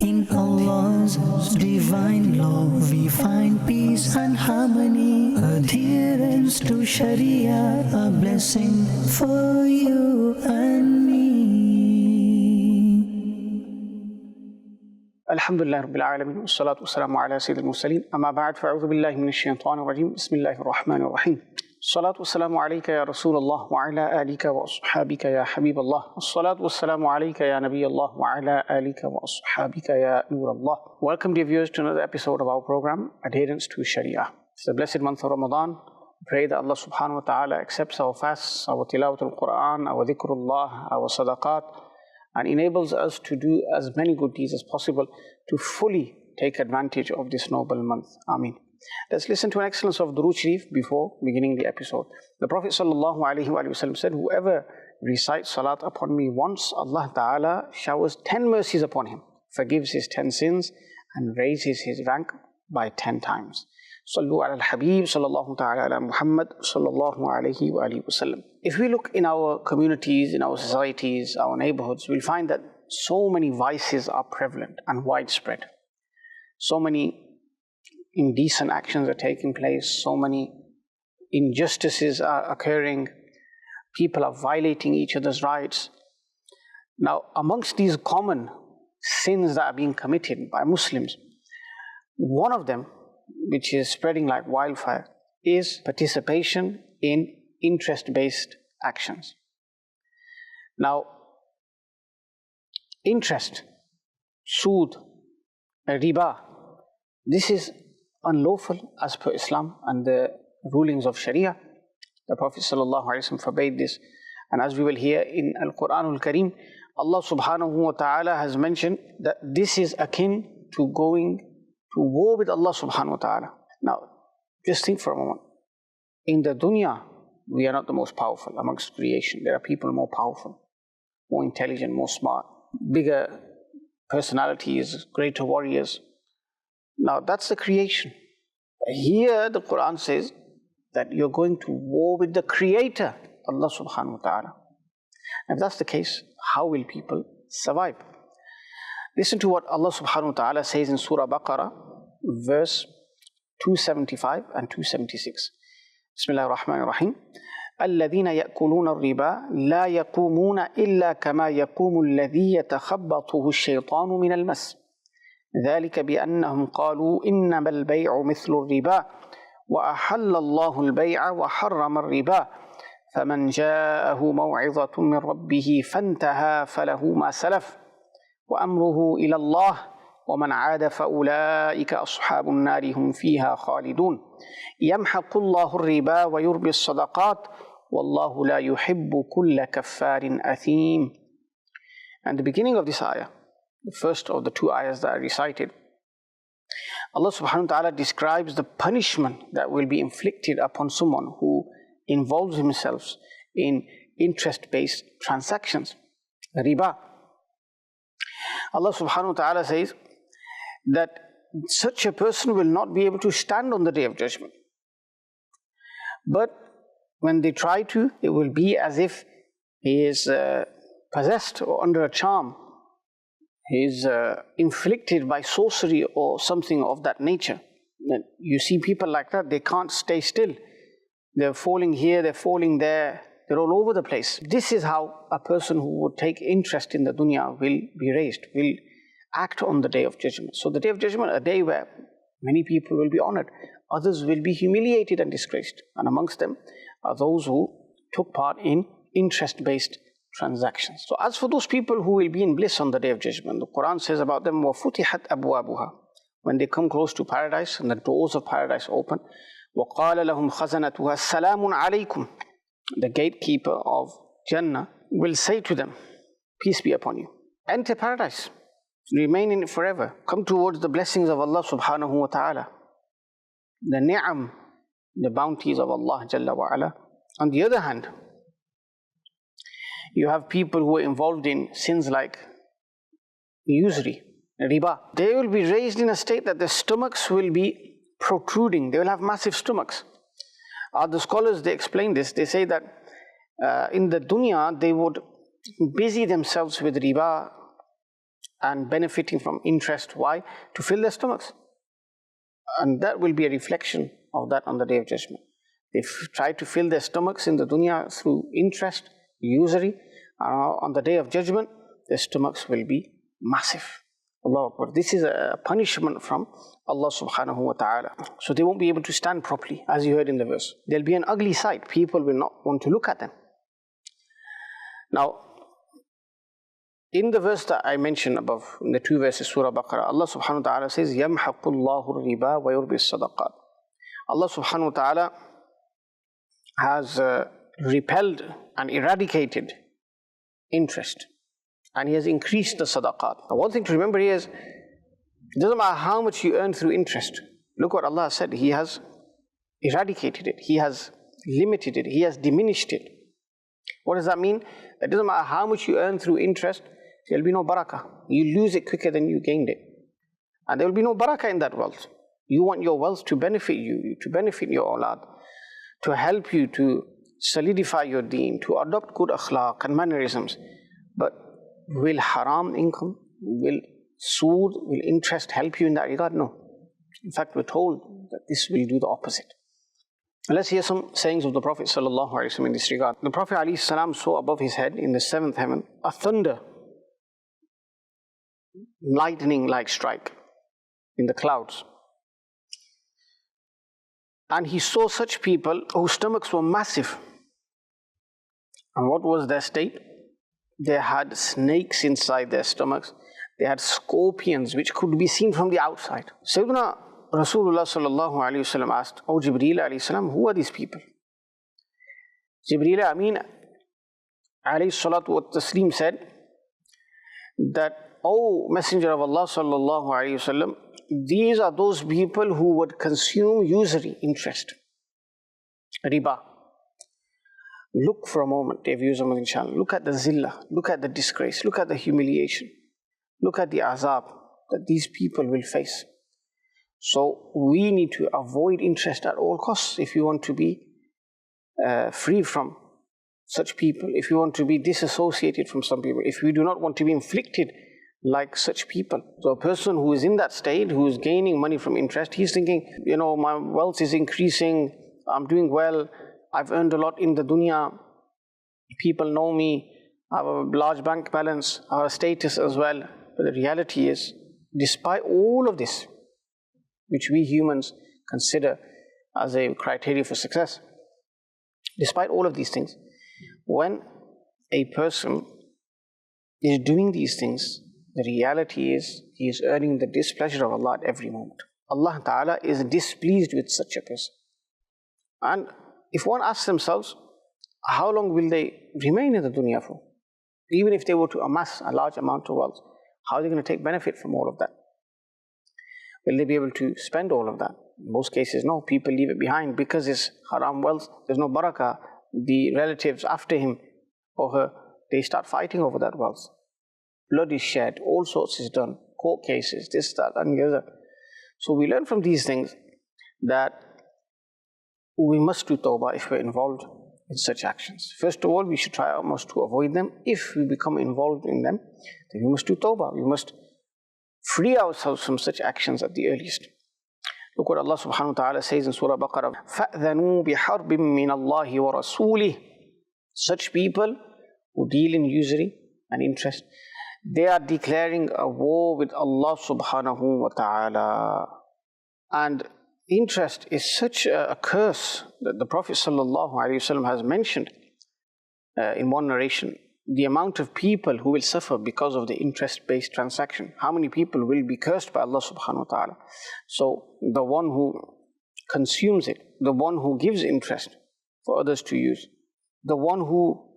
In Allah's divine law we find peace and harmony. Adherence to Shariah, a blessing for you and me. Alhamdulillah Rabbil Alameen, wassalatu wassalamu ala sayyidil mursaleen, amma ba'd, fa'udhu billahi minash shaitanir rajeem, bismillahir rahmanir rahim. Salatu wassalamu alayka ya Rasulullah wa ala alika wa ashabika ya Habiballah. Salatu wassalamu alayka ya Nabiyallah wa ala alika wa ashabika ya Nurallah. Welcome dear viewers to another episode of our program, Adherence to Shariah. It's the blessed month of Ramadan. Pray that Allah subhanahu wa ta'ala accepts our fasts, our tilawatul Quran, our dhikrullah, our sadaqat, and enables us to do as many good deeds as possible to fully take advantage of this noble month. Ameen. Let's listen to an excellence of Durood Sharif before beginning the episode. The Prophet ﷺ said, whoever recites salat upon me once, Allah Ta'ala showers 10 mercies upon him, forgives his 10 sins, and raises his rank by 10 times. Sallu ala al-Habib, sallallahu ta'ala ala Muhammad, sallallahu alayhi wa alihi wasallam. If we look in our communities, in our societies, our neighborhoods, we'll find that so many vices are prevalent and widespread. So many indecent actions are taking place, so many injustices are occurring, people are violating each other's rights. Now, amongst these common sins that are being committed by Muslims, one of them, which is spreading like wildfire, is participation in interest-based actions. Now, interest, sood, riba, this is unlawful as per Islam and the rulings of Shariah. The Prophet ﷺ forbade this, and as we will hear in Al-Quranul Kareem, Allah subhanahu wa ta'ala has mentioned that this is akin to going to war with Allah subhanahu wa ta'ala. Now, just think for a moment. In the dunya, we are not the most powerful amongst creation. There are people more powerful, more intelligent, more smart, bigger personalities, greater warriors. Now, that's the creation. Here, the Quran says that you're going to war with the Creator, Allah subhanahu wa ta'ala. If that's the case, how will people survive? Listen to what Allah subhanahu wa ta'ala says in Surah Baqarah, verse 275 and 276. Bismillah ar-Rahman ar-Rahim. الذين يأكلون الربا لا يقومون إلا كما يقوم الذي يتخبطه الشيطان من المس ذلك بأنهم قالوا إنما البيع مثل الربا وأحل الله البيع وحرم الربا فمن جاءه موعظة من ربه فانتهى فله ما سلف وأمره إلى الله ومن عاد فأولئك أصحاب النار هم فيها خالدون يمحق الله الربا ويربي الصدقات والله لا يحب كل كفار أثيم. And the beginning of this ayah, the first of the two ayahs that are recited, Allah subhanahu wa ta'ala describes the punishment that will be inflicted upon someone who involves himself in interest-based transactions, riba. Allah subhanahu wa ta'ala says that such a person will not be able to stand on the Day of Judgment. But when they try to, it will be as if he is possessed or under a charm. He is inflicted by sorcery or something of that nature. You see people like that, they can't stay still. They're falling here, they're falling there, they're all over the place. This is how a person who would take interest in the dunya will be raised, will act on the Day of Judgment. So the Day of Judgment, a day where many people will be honored, others will be humiliated and disgraced. And amongst them are those who took part in interest-based transactions. So as for those people who will be in bliss on the Day of Judgment, the Quran says about them, وَفُتِحَتْ أَبْوَابُهَا. When they come close to paradise and the doors of paradise open, وَقَالَ لَهُمْ خَزَنَتُهَا السَّلَامٌ عَلَيْكُمْ. The gatekeeper of Jannah will say to them, peace be upon you. Enter paradise. Remain in it forever. Come towards the blessings of Allah subhanahu wa ta'ala. The ni'am, the bounties of Allah Jalla wa ala. On the other hand, you have people who are involved in sins like usury, riba. They will be raised in a state that their stomachs will be protruding. They will have massive stomachs. The scholars, they explain this. They say that in the dunya, they would busy themselves with riba and benefiting from interest. Why? To fill their stomachs. And that will be a reflection of that on the Day of Judgment. They try to fill their stomachs in the dunya through interest, usury. On the Day of Judgment, their stomachs will be massive. Allahu Akbar. This is a punishment from Allah subhanahu wa ta'ala. So they won't be able to stand properly, as you heard in the verse. There'll be an ugly sight. People will not want to look at them. Now, in the verse that I mentioned above, in the 2 verses, Surah Baqarah, Allah subhanahu wa ta'ala says, يَمْحَقُ اللَّهُ الرِّبَا وَيُرْبِي الصَّدَقَاتِ. Allah subhanahu wa ta'ala has repelled and eradicated interest. And He has increased the sadaqat. Now, one thing to remember here is, it doesn't matter how much you earn through interest. Look what Allah said. He has eradicated it. He has limited it. He has diminished it. What does that mean? It doesn't matter how much you earn through interest, there will be no barakah. You lose it quicker than you gained it. And there will be no barakah in that wealth. You want your wealth to benefit you, to benefit your awlad, to help you to solidify your deen, to adopt good akhlaq and mannerisms. But will haram income, will sood, will interest help you in that regard? No. In fact, we're told that this will do the opposite. Let's hear some sayings of the Prophet ﷺ in this regard. The Prophet ﷺ saw above his head in the 7th heaven a thunder, lightning-like strike in the clouds. And he saw such people whose stomachs were massive. And what was their state? They had snakes inside their stomachs. They had scorpions which could be seen from the outside. Sayyidina Rasulullah sallallahu alayhi wasallam asked, "O Jibreel alayhi salam, who are these people?" Jibreel Amin alayhi salatu wa taslim said that, "O Messenger of Allah sallallahu alayhi wasallam, these are those people who would consume usury, interest, riba." Look for a moment, dear viewers of Madani Channel. Look at the zillah, look at the disgrace, look at the humiliation, look at the azab that these people will face. So we need to avoid interest at all costs if you want to be free from such people, if you want to be disassociated from some people, if we do not want to be inflicted like such people. So a person who is in that state, who is gaining money from interest, he's thinking, my wealth is increasing, I'm doing well, I've earned a lot in the dunya, people know me, I have a large bank balance, I have a status as well. But the reality is, despite all of this, which we humans consider as a criteria for success, despite all of these things, when a person is doing these things, the reality is he is earning the displeasure of Allah at every moment. Allah Ta'ala is displeased with such a person. And if one asks themselves, how long will they remain in the dunya for? Even if they were to amass a large amount of wealth, how are they going to take benefit from all of that? Will they be able to spend all of that? In most cases, no. People leave it behind because it's haram wealth. There's no barakah. The relatives after him or her, they start fighting over that wealth. Blood is shed, all sorts is done, court cases, this, that, and the other. So we learn from these things that we must do tawbah if we're involved in such actions. First of all, we should try our most to avoid them. If we become involved in them, then we must do tawbah. We must free ourselves from such actions at the earliest. Look what Allah subhanahu wa ta'ala says in Surah Baqarah, فَأْذَنُوا بِحَرْبٍ مِّنَ اللَّهِ وَرَسُولِهِ. Such people who deal in usury and interest, they are declaring a war with Allah subhanahu wa ta'ala. And interest is such a curse that the Prophet sallallahu alaihi wasallam has mentioned in one narration, the amount of people who will suffer because of the interest-based transaction. How many people will be cursed by Allah subhanahu wa ta'ala? So the one who consumes it, the one who gives interest for others to use, the one who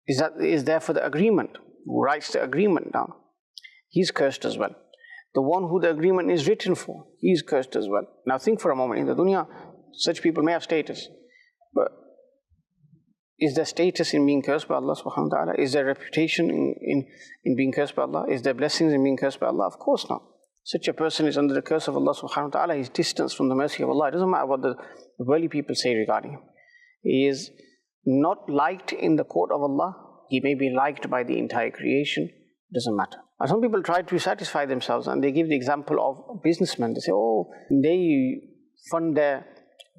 is there for the agreement, who writes the agreement down, he's cursed as well. The one who the agreement is written for, he's cursed as well. Now think for a moment, in the dunya, such people may have status, but is there status in being cursed by Allah subhanahu wa ta'ala? Is there reputation in being cursed by Allah? Is there blessings in being cursed by Allah? Of course not. Such a person is under the curse of Allah subhanahu wa ta'ala. He's distanced from the mercy of Allah. It doesn't matter what the worldly people say regarding him. He is not liked in the court of Allah. He may be liked by the entire creation. It doesn't matter. And some people try to satisfy themselves, and they give the example of businessmen. They say, oh, they fund their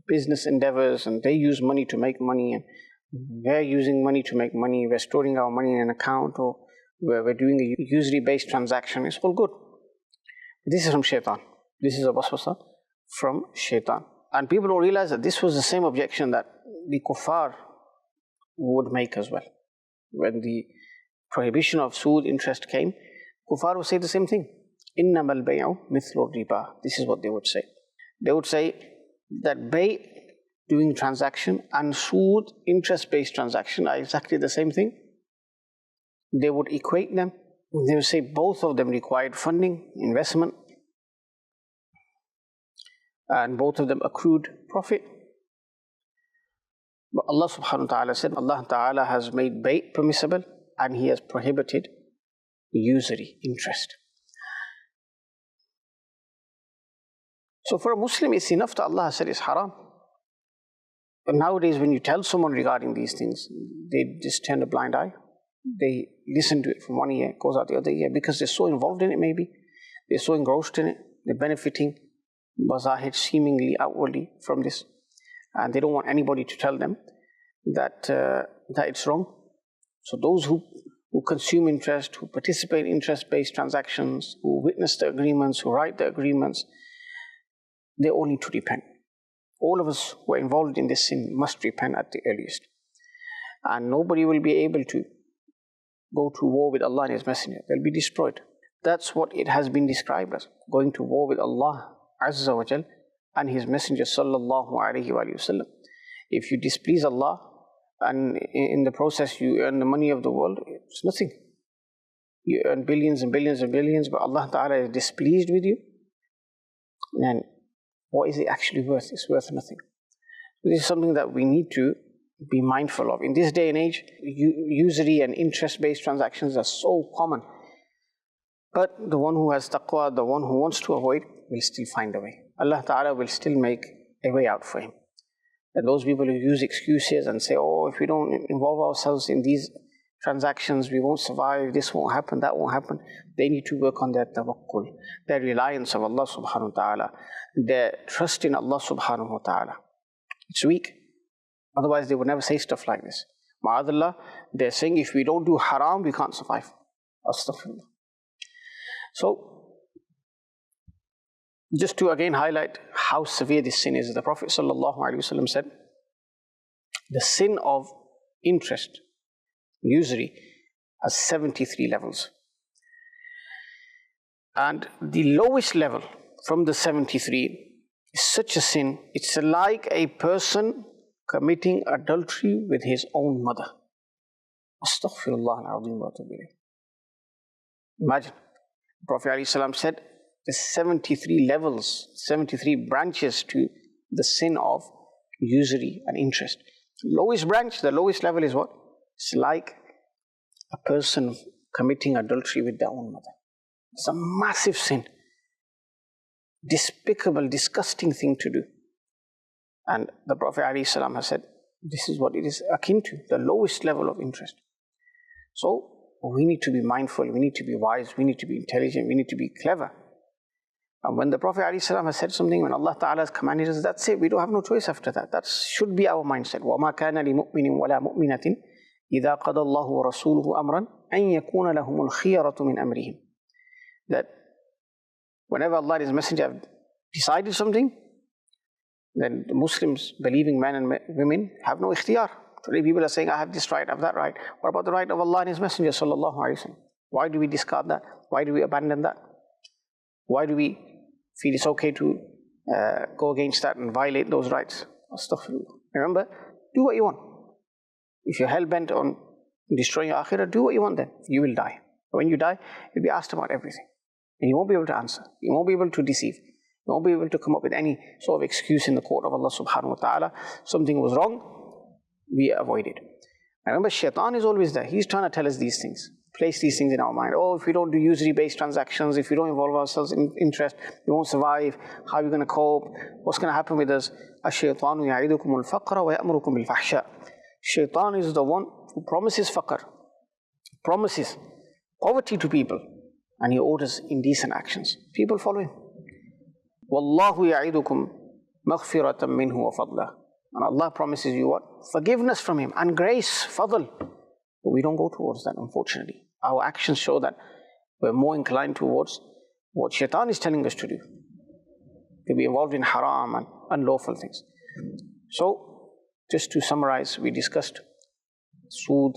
business endeavors and they use money to make money, and we're using money to make money, we're storing our money in an account, or we're doing a usury-based transaction. It's all good. This is from shaitan. This is a waswasa from shaitan. And people don't realize that this was the same objection that the kuffar would make as well. When the prohibition of sood, interest came, kuffar would say the same thing. إِنَّمَا الْبَيْعُ مِثْلُ الرِّبَا. This is what they would say. They would say that bay, doing transaction, and sood, interest-based transaction, are exactly the same thing. They would equate them. They would say both of them required funding, investment, and both of them accrued profit. But Allah subhanahu wa ta'ala said, Allah ta'ala has made bay permissible, and He has prohibited usury, interest. So for a Muslim, it's enough that Allah has said it's haram. But nowadays, when you tell someone regarding these things, they just turn a blind eye. They listen to it from one ear, goes out the other ear, because they're so involved in it maybe. They're so engrossed in it. They're benefiting, bazahir, seemingly outwardly from this. And they don't want anybody to tell them that it's wrong. So those who consume interest, who participate in interest-based transactions, who witness the agreements, who write the agreements, they all need to repent. All of us who are involved in this sin must repent at the earliest. And nobody will be able to go to war with Allah and His Messenger. They'll be destroyed. That's what it has been described as, going to war with Allah Azza wa Jal and His Messenger Sallallahu Alaihi Wasallam. If you displease Allah and in the process you earn the money of the world, it's nothing. You earn billions and billions and billions, but Allah Ta'ala is displeased with you, then what is it actually worth? It's worth nothing. This is something that we need to be mindful of. In this day and age, usury and interest-based transactions are so common. But the one who has taqwa, the one who wants to avoid, will still find a way. Allah Ta'ala will still make a way out for him. And those people who use excuses and say, oh, if we don't involve ourselves in these transactions, we won't survive, this won't happen, that won't happen. They need to work on their tawakkul, their reliance of Allah subhanahu wa ta'ala, their trust in Allah subhanahu wa ta'ala. It's weak. Otherwise they would never say stuff like this. Ma'adallah, they're saying if we don't do haram, we can't survive. Astaghfirullah. So, just to again highlight how severe this sin is, the Prophet ﷺ said, the sin of interest, usury, has 73 levels. And the lowest level from the 73 is such a sin, it's like a person committing adultery with his own mother. Astaghfirullah al-azim wa atubu ilayh. Imagine, the Prophet ﷺ said, there's 73 levels, 73 branches to the sin of usury and interest. Lowest branch, the lowest level is what? It's like a person committing adultery with their own mother. It's a massive sin. Despicable, disgusting thing to do. And the Prophet ﷺ has said, this is what it is akin to, the lowest level of interest. So, we need to be mindful, we need to be wise, we need to be intelligent, we need to be clever. And when the Prophet ﷺ has said something, when Allah Ta'ala has commanded us, that's it, we don't have no choice after that. That should be our mindset. وَمَا كَانَ لِمُؤْمِنٍ وَلَا مُؤْمِنَةٍ إِذَا قَضَى اللَّهُ وَرَسُولُهُ أَمْرًا أَنْ يَكُونَ لَهُمُ الْخِيَرَةُ مِنْ أَمْرِهِمْ. That whenever Allah and His Messenger have decided something, then the Muslims, believing men and women, have no ikhtiyar. Today people are saying, I have this right, I have that right. What about the right of Allah and His Messenger Sallallahu Alaihi Wasallam? Why do we discard that? Why do we abandon that? Why do we feel it's okay to go against that and violate those rights? Astaghfirullah. Remember, do what you want. If you're hell-bent on destroying your akhirah, do what you want then. You will die. When you die, you'll be asked about everything. And you won't be able to answer. You won't be able to deceive. You won't be able to come up with any sort of excuse in the court of Allah subhanahu wa ta'ala. Something was wrong, we avoid it. Remember, shaitan is always there. He's trying to tell us these things. Place these things in our mind. Oh, if we don't do usury-based transactions, if we don't involve ourselves in interest, we won't survive. How are we going to cope? What's going to happen with us? الشَّيْطَانُ يَعِدُكُمُ الْفَقْرَ وَيَأْمُرُكُمْ بِالْفَحْشَاءِ. Shaitan is the one who promises faqr, promises poverty to people, and He orders indecent actions, people follow Him. Wallahu ya'idukum maghfiratan minhu wa fadla. And Allah promises you what? Forgiveness from Him and grace, fadl. But we don't go towards that, unfortunately. Our actions show that we're more inclined towards what shaitan is telling us to do, to be involved in haram and unlawful things. So, just to summarize, we discussed sood,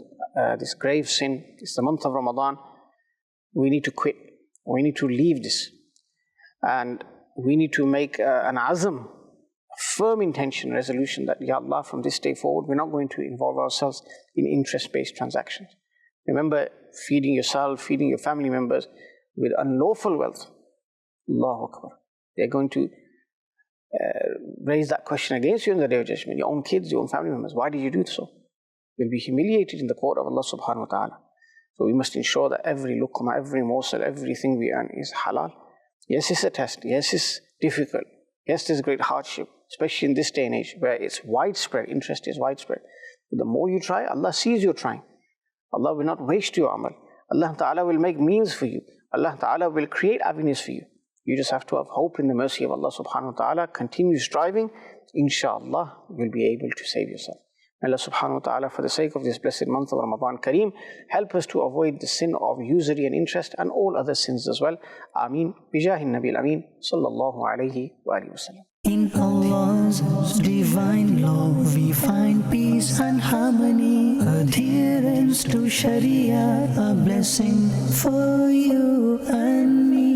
this grave sin. It's the month of Ramadan. We need to quit. We need to leave this. And we need to make an azm, a firm intention, resolution that, Ya Allah, from this day forward, we're not going to involve ourselves in interest-based transactions. Remember, feeding yourself, feeding your family members with unlawful wealth. Allahu Akbar. They're going to raise that question against you in the Day of Judgment. Your own kids, your own family members. Why did you do so? You'll be humiliated in the court of Allah subhanahu wa ta'ala. So we must ensure that every luqma, every morsel, everything we earn is halal. Yes, it's a test. Yes, it's difficult. Yes, there's great hardship, especially in this day and age where it's widespread, interest is widespread. But the more you try, Allah sees you're trying. Allah will not waste your amal. Allah Ta'ala will make means for you. Allah Ta'ala will create avenues for you. You just have to have hope in the mercy of Allah subhanahu wa ta'ala. Continue striving. Inshallah, you'll be able to save yourself. May Allah subhanahu wa ta'ala, for the sake of this blessed month of Ramadan Kareem, help us to avoid the sin of usury and interest and all other sins as well. Ameen. Bijahin Nabil Ameen. Sallallahu alayhi wa alihi wa sallam. In Allah's divine law we find peace and harmony. Adherence to Shariah, a blessing for you and me.